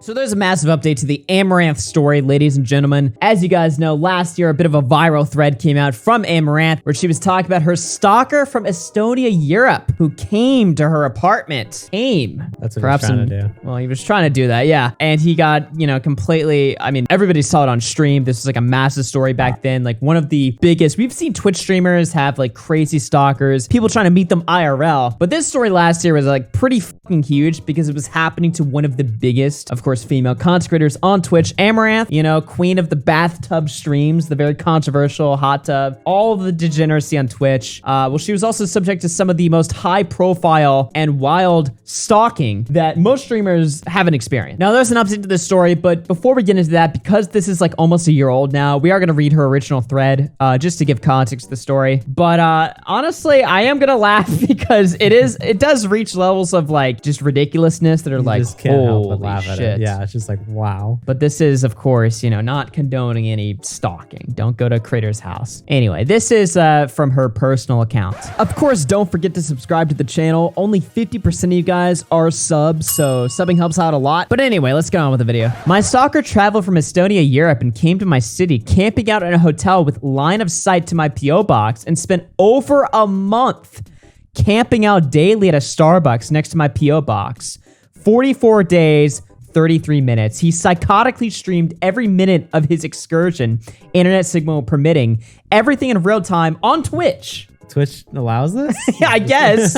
So there's a massive update to the Amouranth story, ladies and gentlemen. As you guys know, last year, a bit of a viral thread came out from Amouranth where she was talking about her stalker from Estonia, Europe, who came to her apartment. That's what he was trying to do. Well, he was trying to do that, yeah. And he got, completely, everybody saw it on stream. This was like a massive story back then. Like one of the biggest, we've seen Twitch streamers have like crazy stalkers, people trying to meet them IRL. But this story last year was like pretty fucking huge because it was happening to one of the biggest, of course, female content creators on Twitch, Amouranth, queen of the bathtub streams, the very controversial hot tub, all the degeneracy on Twitch. Well, she was also subject to some of the most high profile and wild stalking that most streamers haven't experienced. Now, there's an update to this story, but before we get into that, because this is like almost a year old now, we are going to read her original thread just to give context to the story. But honestly, I am going to laugh because it does reach levels of like just ridiculousness that are You like, just can't help but holy laugh at shit. it. Yeah, it's just like, wow. But this is, of course, not condoning any stalking. Don't go to a creator's house. Anyway, this is from her personal account. Of course, don't forget to subscribe to the channel. Only 50% of you guys are subs, so subbing helps out a lot. But anyway, let's get on with the video. My stalker traveled from Estonia, Europe, and came to my city, camping out in a hotel with line of sight to my P.O. box, and spent over a month camping out daily at a Starbucks next to my P.O. box. 44 days, 33 minutes. He psychotically streamed every minute of his excursion, internet signal permitting, everything in real time on Twitch. Twitch allows this? Yeah, I guess.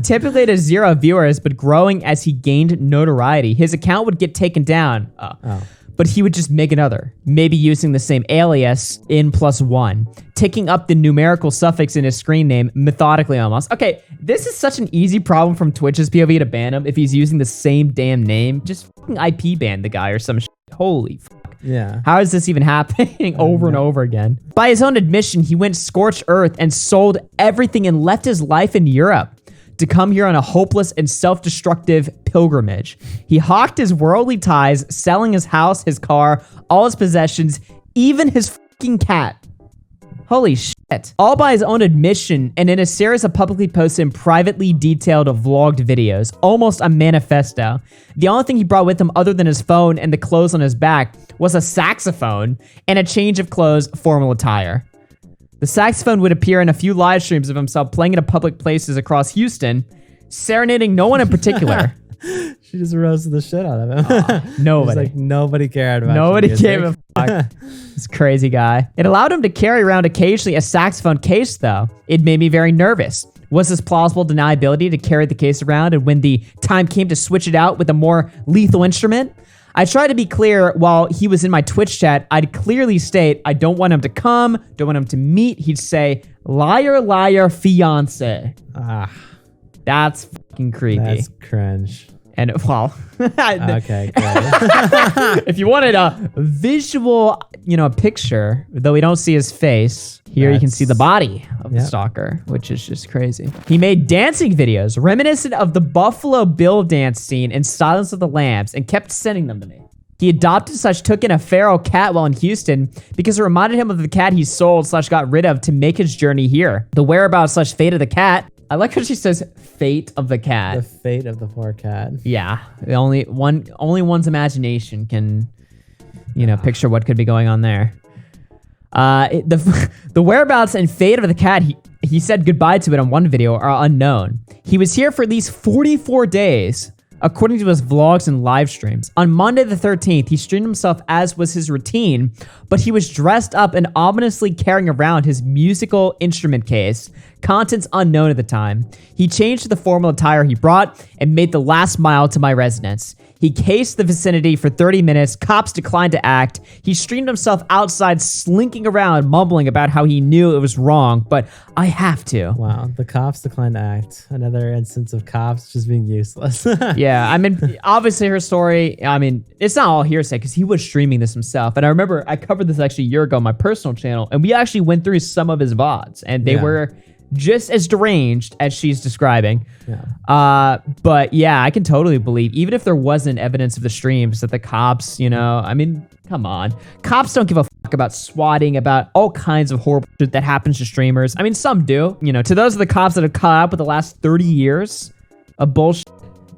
Typically at 0 viewers, but growing as he gained notoriety. His account would get taken down. But he would just make another, maybe using the same alias N+1, ticking up the numerical suffix in his screen name methodically almost. Okay, this is such an easy problem from Twitch's POV to ban him if he's using the same damn name. Just fucking IP ban the guy or some shit. Holy fuck. Yeah. How is this even happening over and over again? By his own admission, he went scorched earth and sold everything and left his life in Europe to come here on a hopeless and self-destructive pilgrimage. He hawked his worldly ties, selling his house, his car, all his possessions, even his fucking cat. Holy shit. All by his own admission and in a series of publicly posted and privately detailed vlogged videos. Almost a manifesto. The only thing he brought with him other than his phone and the clothes on his back was a saxophone and a change of clothes, formal attire. The saxophone would appear in a few live streams of himself playing in public places across Houston, serenading no one in particular. She just roasted the shit out of him. Nobody. Like nobody cared about Nobody music. gave a fuck. This crazy guy. It allowed him to carry around occasionally a saxophone case, though. It made me very nervous. Was this plausible deniability to carry the case around, and when the time came to switch it out with a more lethal instrument? I tried to be clear while he was in my Twitch chat. I'd clearly state I don't want him to come, don't want him to meet. He'd say, liar, liar, fiance. That's fucking creepy. That's cringe. And well, Okay, great. if you wanted a visual, picture, though we don't see his face, here you can see the body of the stalker, which is just crazy. He made dancing videos reminiscent of the Buffalo Bill dance scene in Silence of the Lambs and kept sending them to me. He adopted / took in a feral cat while in Houston because it reminded him of the cat he sold / got rid of to make his journey here. The whereabouts / fate of the cat. I like how she says fate of the cat. The fate of the poor cat. Yeah, only one's imagination can, picture what could be going on there. The whereabouts and fate of the cat he said goodbye to it on one video are unknown. He was here for at least 44 days, according to his vlogs and live streams. On Monday the 13th, he streamed himself as was his routine, but he was dressed up and ominously carrying around his musical instrument case. Contents unknown at the time. He changed the formal attire he brought and made the last mile to my residence. He cased the vicinity for 30 minutes. Cops declined to act. He streamed himself outside, slinking around, mumbling about how he knew it was wrong, but I have to. Wow, the cops declined to act. Another instance of cops just being useless. Yeah, obviously her story, it's not all hearsay because he was streaming this himself. And I remember I covered this actually a year ago on my personal channel, and we actually went through some of his VODs, and they were just as deranged as she's describing. But yeah, I can totally believe, even if there wasn't evidence of the streams, that the cops, come on. Cops don't give a fuck about swatting, about all kinds of horrible shit that happens to streamers. Some do. To those of the cops that have caught up with the last 30 years of bullshit,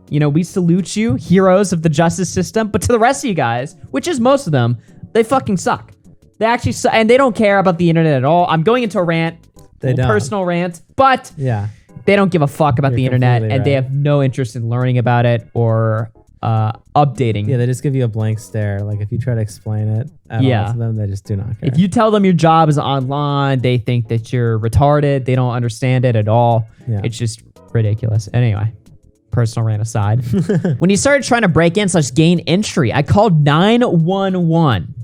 You know, we salute you, heroes of the justice system. But to the rest of you guys, which is most of them, they fucking suck. They actually suck, and they don't care about the internet at all. I'm going into a rant, personal rant, but yeah, they don't give a fuck about the internet, and right. they have no interest in learning about it or updating. Yeah, they just give you a blank stare. Like if you try to explain it at all to them, they just do not care. If you tell them your job is online, they think that you're retarded. They don't understand it at all. Yeah. It's just ridiculous. Anyway, personal rant aside. When he started trying to break in / gain entry, I called 911.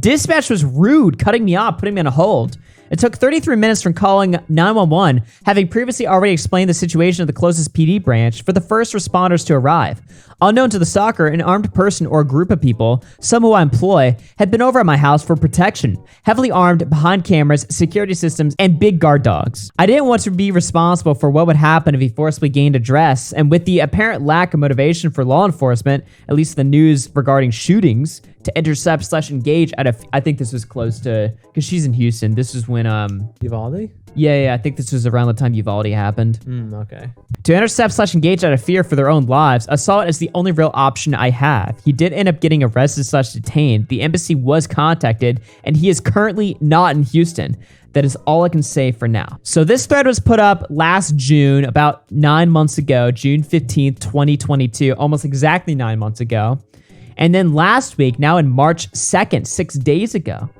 Dispatch was rude, cutting me off, putting me on a hold. It took 33 minutes from calling 911, having previously already explained the situation of the closest PD branch, for the first responders to arrive. Unknown to the stalker, an armed person or a group of people, some who I employ, had been over at my house for protection, heavily armed behind cameras, security systems, and big guard dogs. I didn't want to be responsible for what would happen if he forcibly gained address, and with the apparent lack of motivation for law enforcement, at least the news regarding shootings, to intercept / engage at I think this was close to, because she's in Houston. This is when, Uvalde? Yeah, I think this was around the time Uvalde happened. Okay. To intercept / engage out of fear for their own lives, I saw it as the only real option I have. He did end up getting arrested / detained. The embassy was contacted, and he is currently not in Houston. That is all I can say for now. So this thread was put up last June, about 9 months ago, June 15th, 2022, almost exactly 9 months ago. And then last week, now in March 2nd, 6 days ago,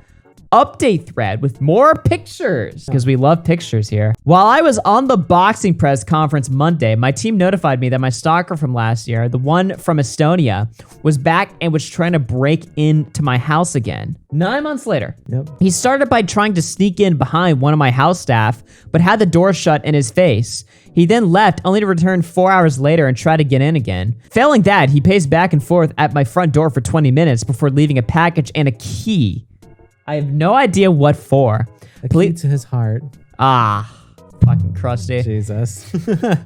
update thread with more pictures, because we love pictures here. While I was on the boxing press conference Monday, my team notified me that my stalker from last year, the one from Estonia, was back and was trying to break into my house again. 9 months later, he started by trying to sneak in behind one of my house staff, but had the door shut in his face. He then left, only to return 4 hours later and try to get in again. Failing that, he paced back and forth at my front door for 20 minutes before leaving a package and a key. I have no idea what for. A key to his heart. Fucking crusty. Jesus.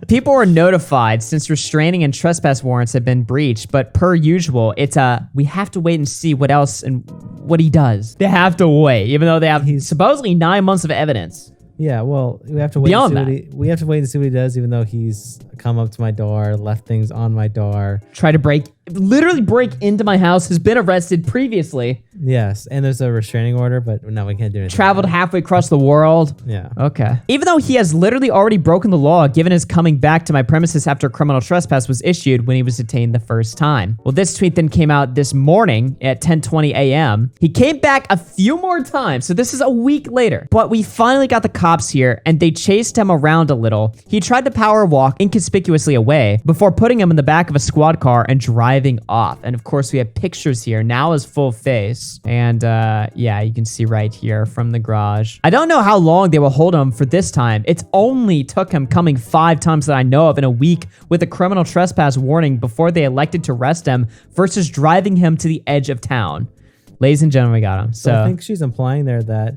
People were notified since restraining and trespass warrants have been breached, but per usual, it's we have to wait and see what else and what he does. They have to wait, even though they have supposedly 9 months of evidence. Yeah, well, we have to wait. We have to wait and see what he does, even though he's come up to my door, left things on my door, try to literally break into my house, has been arrested previously. Yes, and there's a restraining order, but no, we can't do anything. Traveled halfway across the world. Yeah. Okay. Even though he has literally already broken the law, given his coming back to my premises after criminal trespass was issued when he was detained the first time. Well, this tweet then came out this morning at 10:20 a.m. He came back a few more times, so this is a week later. But we finally got the cops here, and they chased him around a little. He tried to power walk inconspicuously away before putting him in the back of a squad car and driving off. And of course, we have pictures here. Now his full face. And yeah, you can see right here from the garage. I don't know how long they will hold him for this time. It's only took him coming 5 times that I know of in a week with a criminal trespass warning before they elected to arrest him versus driving him to the edge of town. Ladies and gentlemen, we got him. So I think she's implying there that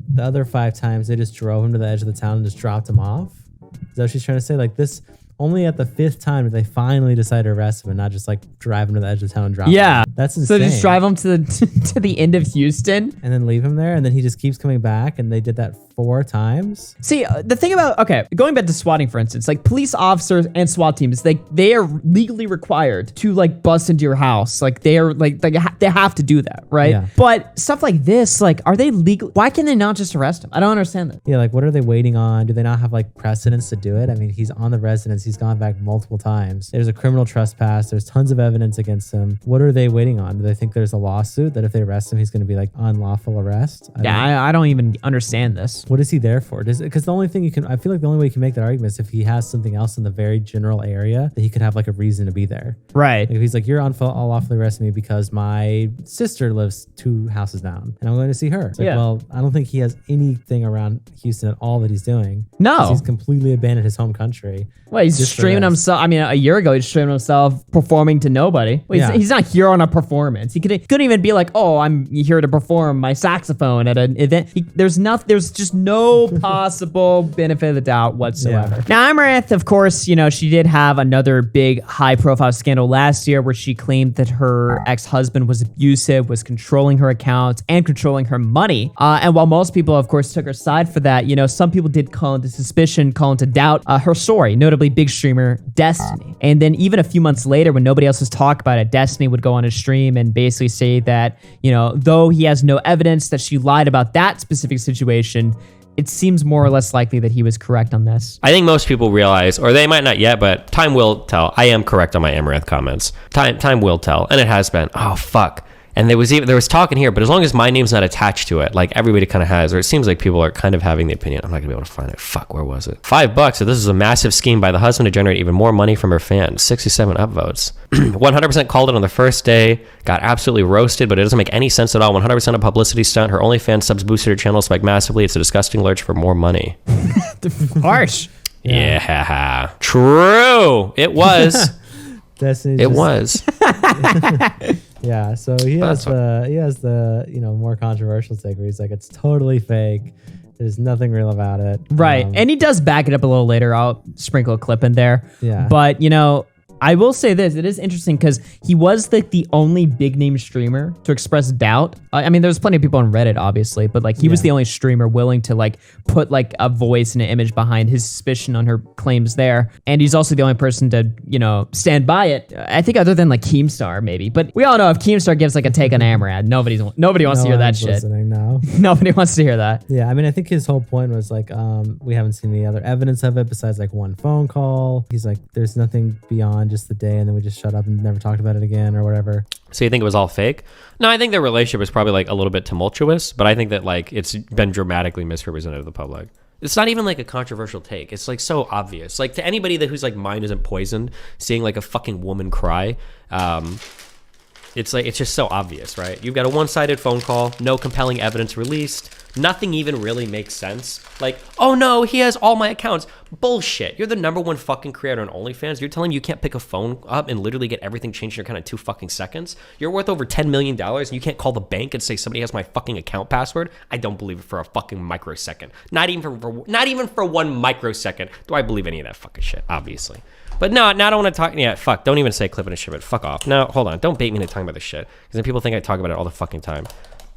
the other 5 times they just drove him to the edge of the town and just dropped him off. Is that what she's trying to say? Like this, only at the 5th time did they finally decide to arrest him and not just like drive him to the edge of town and drop him. Yeah. That's insane. So just drive him to the to the end of Houston and then leave him there, and then he just keeps coming back, and they did that 4 times. See, the thing about, okay, going back to swatting, for instance, like police officers and SWAT teams, they are legally required to like bust into your house. Like they are they have to do that, right? Yeah. But stuff like this, like, are they legal? Why can they not just arrest him? I don't understand that. Yeah, like what are they waiting on? Do they not have like precedents to do it? I mean, he's on the residence. He's gone back multiple times. There's a criminal trespass. There's tons of evidence against him. What are they waiting on? Do they think there's a lawsuit that if they arrest him, he's going to be like unlawful arrest? I don't even understand this. What is he there for? Because the only thing I feel like the only way you can make that argument is if he has something else in the very general area that he could have like a reason to be there. Right. Like if he's like, you're unlawfully arresting me because my sister lives 2 houses down and I'm going to see her. It's like, well, I don't think he has anything around Houston at all that he's doing. No. He's completely abandoned his home country. Well, he's streaming himself. I mean, a year ago, he's streaming himself performing to nobody. Well, he's not here on a performance. He couldn't even be like, oh, I'm here to perform my saxophone at an event. There's just no possible benefit of the doubt whatsoever. Yeah. Now, Amouranth, of course, you know, she did have another big high-profile scandal last year where she claimed that her ex-husband was abusive, was controlling her accounts and controlling her money. And while most people, of course, took her side for that, you know, some people did call into suspicion, call into doubt her story, notably big big streamer, Destiny. And then even a few months later, when nobody else was talking about it, Destiny would go on his stream and basically say that, you know, though he has no evidence that she lied about that specific situation, it seems more or less likely that he was correct on this. I think most people realize, or they might not yet, but time will tell. I am correct on my Amouranth comments. Time will tell, and it has been. Oh, fuck. And there was talk in here, but as long as my name's not attached to it, like everybody kind of has, or it seems like people are kind of having the opinion. I'm not gonna be able to find it. Fuck, where was it? $5. So this is a massive scheme by the husband to generate even more money from her fans. 67 upvotes. 100% called it on the first day. Got absolutely roasted, but it doesn't make any sense at all. 100% a publicity stunt. Her OnlyFans subs boosted her channel spike massively. It's a disgusting lurch for more money. Harsh. Yeah. True. It was. It was. Yeah, so he has the you know, more controversial take where he's like, it's totally fake. There's nothing real about it. Right. And he does back it up a little later. I'll sprinkle a clip in there. Yeah. But, you know, I will say this. It is interesting because he was the only big name streamer to express doubt. I mean, there's plenty of people on Reddit, obviously, but like he was the only streamer willing to like put like a voice and an image behind his suspicion on her claims there. And he's also the only person to, you know, stand by it. I think other than like Keemstar maybe. But we all know if Keemstar gives like a take on Amouranth, nobody wants to hear that shit. No. Nobody wants to hear that. Yeah, I mean, I think his whole point was like, we haven't seen any other evidence of it besides like one phone call. He's like, there's nothing beyond just the day, and then we just shut up and never talked about it again or whatever. So you think it was all fake? No, I think their relationship was probably like a little bit tumultuous, but I think that like it's been dramatically misrepresented to the public. It's not even like a controversial take. It's like so obvious. Like to anybody whose like mind isn't poisoned, seeing like a fucking woman cry, it's like, it's just so obvious, right? You've got a one-sided phone call, no compelling evidence released. Nothing even really makes sense. Like, oh no, he has all my accounts. Bullshit. You're the #1 fucking creator on OnlyFans. You're telling me you can't pick a phone up and literally get everything changed in your account in 2 fucking seconds? You're worth over $10 million and you can't call the bank and say somebody has my fucking account password? I don't believe it for a fucking microsecond. Not even for 1 microsecond do I believe any of that fucking shit, obviously. But no, now I don't want to talk. Yeah, fuck. Don't even say clip and shit, but fuck off. No, hold on. Don't bait me into talking about this shit. Because then people think I talk about it all the fucking time.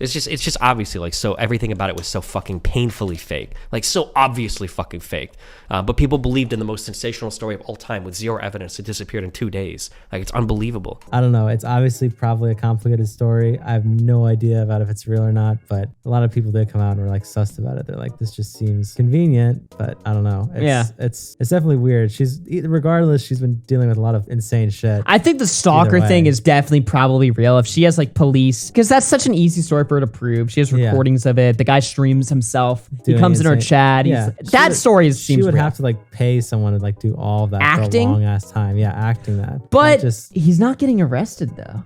It's just obviously like, so everything about it was so fucking painfully fake, like so obviously fucking faked. But people believed in the most sensational story of all time with zero evidence. It disappeared in 2 days. Like, it's unbelievable. I don't know. It's obviously probably a complicated story. I have no idea about if it's real or not, but a lot of people did come out and were like sussed about it. They're like, this just seems convenient, but I don't know. It's definitely weird. Regardless, she's been dealing with a lot of insane shit. I think the stalker thing is definitely probably real. If she has like police, because that's such an easy story for her to prove. She has recordings of it. The guy streams himself. He comes in her chat. That story seems real. She would have to like pay someone to like do all of that acting for a long ass time. Yeah, acting that. But he's not getting arrested though.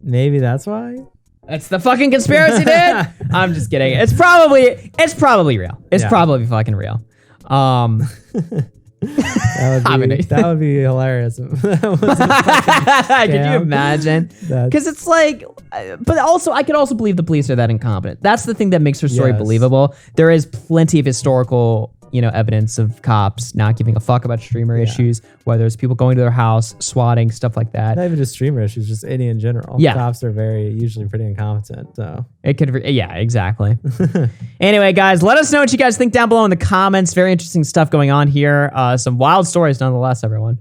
Maybe that's why. That's the fucking conspiracy, dude. I'm just kidding. It's probably real. It's probably fucking real. That would be hilarious. Could you imagine? Because it's like, but also I could also believe the police are that incompetent. That's the thing that makes her story believable. There is plenty of historical, evidence of cops not giving a fuck about streamer issues, whether it's people going to their house, swatting, stuff like that. Not even just streamer issues, just any in general. Yeah. Cops are usually pretty incompetent. So it could, exactly. Anyway, guys, let us know what you guys think down below in the comments. Very interesting stuff going on here. Some wild stories nonetheless, everyone.